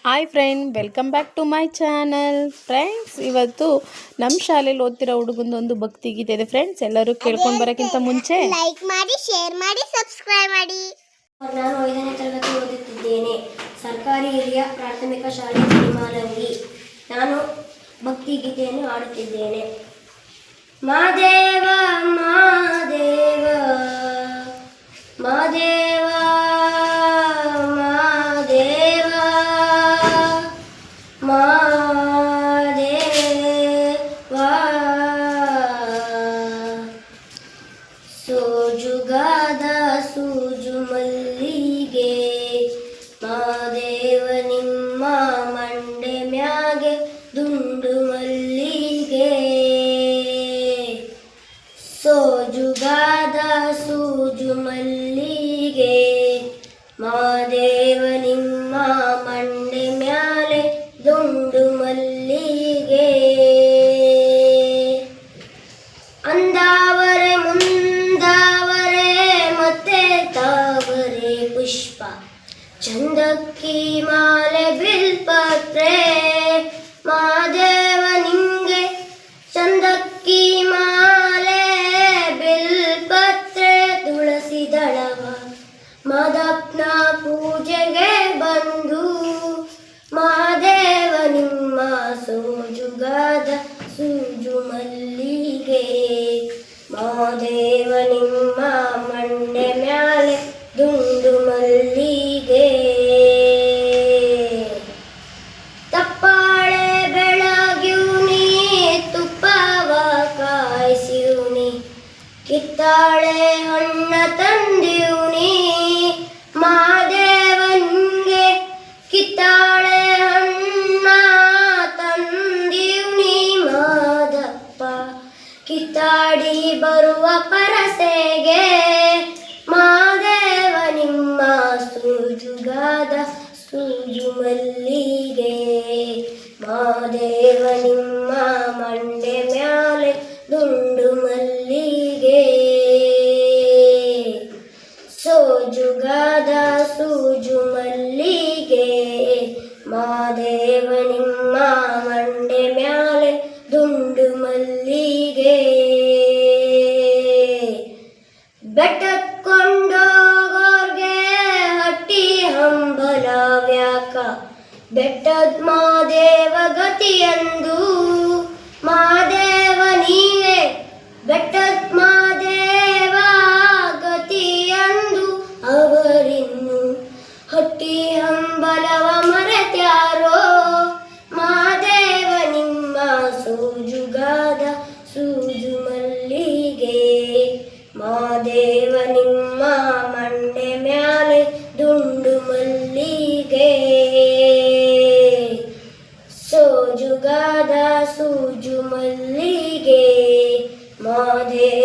Hi friend, welcome back to my channel. Friends, ಇವತ್ತು ನಮ್ಮ ಶಾಲೆಯಲ್ಲಿ ಓದ್ತಿರೋ ಹುಡುಗಂದೊಂದು ಭಕ್ತಿ ಗೀತೆ ಇದೆ ಫ್ರೆಂಡ್ಸ್. ಎಲ್ಲರೂ ಕೇಳ್ಕೊಂಡು ಬರೋಕ್ಕಿಂತ ಮುಂಚೆ ಲೈಕ್ ಮಾಡಿ, ಶೇರ್ ಮಾಡಿ, ಸಬ್ಸ್ಕ್ರೈಬ್ ಮಾಡಿ. ನಾನು 5ನೇ ತರಗತಿ ಓದುತ್ತಿದ್ದೇನೆ. ಸರ್ಕಾರಿ ಹಿರಿಯ ಪ್ರಾಥಮಿಕ ಶಾಲೆ ತಿರುಮಾಲಂಗಿ. ನಾನು ಭಕ್ತಿ ಗೀತೆಯನ್ನು ಹಾಡುತ್ತಿದ್ದೇನೆ. ಮಾದೇವ ಮಾದೇವ ಮಾದೇವ ಮಾದೇವ ಮಾದೇವ ಸೋಜುಗಾದ ಸೂಜು ಮಲ್ಲಿಗೆ ಮಾದೇವ ನಿಮ್ಮ ಮಂಡೆ ಮ್ಯಾಗೆ ದುಂಡು ಮಲ್ಲಿಗೆ. ಸೋಜುಗಾದ ಸೂಜು ಮಲ್ಲಿಗೆ ಮಾದೇವ ನಿಮ್ಮ ಮಂಡೆ ಮ್ಯಾಲೆ ದುಂಡು ಮಲ್ಲಿಗೆ. ಅಂದಾವರೆ ಮುಂದಾವರೆ ಮತ್ತೆ ತಾವರೆ ಪುಷ್ಪ ಚಂದಕ್ಕಿ ಮಾಲೆ ಬಿಲ್ಪತ್ರೆ ಮಾದೇವ ನಿಂಗೆ ಚಂದಕ್ಕಿ ಮಾಲೆ ಬಿಲ್ಪತ್ರೆ ತುಳಸಿ ದಳವ ಮಾದಪ್ಪನ ಪೂಜೆಗೆ ಬಂದು ಮಾದೇವ ನಿಮ್ಮ ಸೋಜುಗಾದ ಸೂಜು ಮಲ್ಲಿಗೆ ಮಾದೇವ ನಿಮ್ಮ ಮಂಡೆ ಮ್ಯಾಲೆ ದುಂಡು ಮಲ್ಲಿಗೆ. ತಪ್ಪಾಳೆ ಬೆಳಗ್ಯೂನಿ ತುಪ್ಪವ ಕಾಯಿಸಿವ್ನಿ ಕಿತ್ತಾಳೆ ಹಣ್ಣ ತಂದಿವ್ನಿ ಮಾದೇವ ನಿಂಗೆ ಕಿತ್ತಾಳೆ ಹಣ್ಣ ತಂದಿವ್ನಿ ಮಾದಪ್ಪ ಕಿತ್ತಾಡಿ ಬರುವ ಪರಸೆಗೆ ಮಾದೇವ ನಿಮ್ಮ ಸೂಜುಗಾದ ಸೂಜು ಮಲ್ಲಿಗೆ ಮಾದೇವ ನಿಮ್ಮ ಮಂಡೆ ಮ್ಯಾಲೆ ದುಂಡು ಮಲ್ಲಿಗೆ. ಸೋಜುಗಾದ ಸೂಜು ಮಲ್ಲಿಗೆ ಮಾದೇವ ನಿಮ್ಮ ಮಂಡೆ ಮ್ಯಾಲೆ ದುಂಡು ಮಲ್ಲಿಗೆ. ಬೆಟ್ಟಕೊಂಡೋಗೋರ್ಗೆ ಹಟ್ಟಿ ಹಂಬಲವ್ಯಾಕ ಬೆಟ್ಟದ ಮಾದೇವ ಗತಿಯಂದು ಮಾದೇವ ನೀವೇ ಬೆಟ್ಟದ ಮಾದೇವ ಗತಿಯಂದು ಅವರಿನ್ನು ಹಟ್ಟಿ ಹಂಬಲವ ಮರೆತ್ಯಾರೋ ಮಾದೇವ ನಿಮ್ಮ ಸೋಜುಗಾದ ಸೂಜು ಮಲ್ಲಿಗೆ ಮಾದೇವ ನಿಮ್ಮ ಮಂಡೆ ಮ್ಯಾಲೆ ದುಂಡು ಮಲ್ಲಿಗೆ. ಸೋಜುಗಾದ ಸೂಜು ಮಲ್ಲಿಗೆ ಮಾದೇವ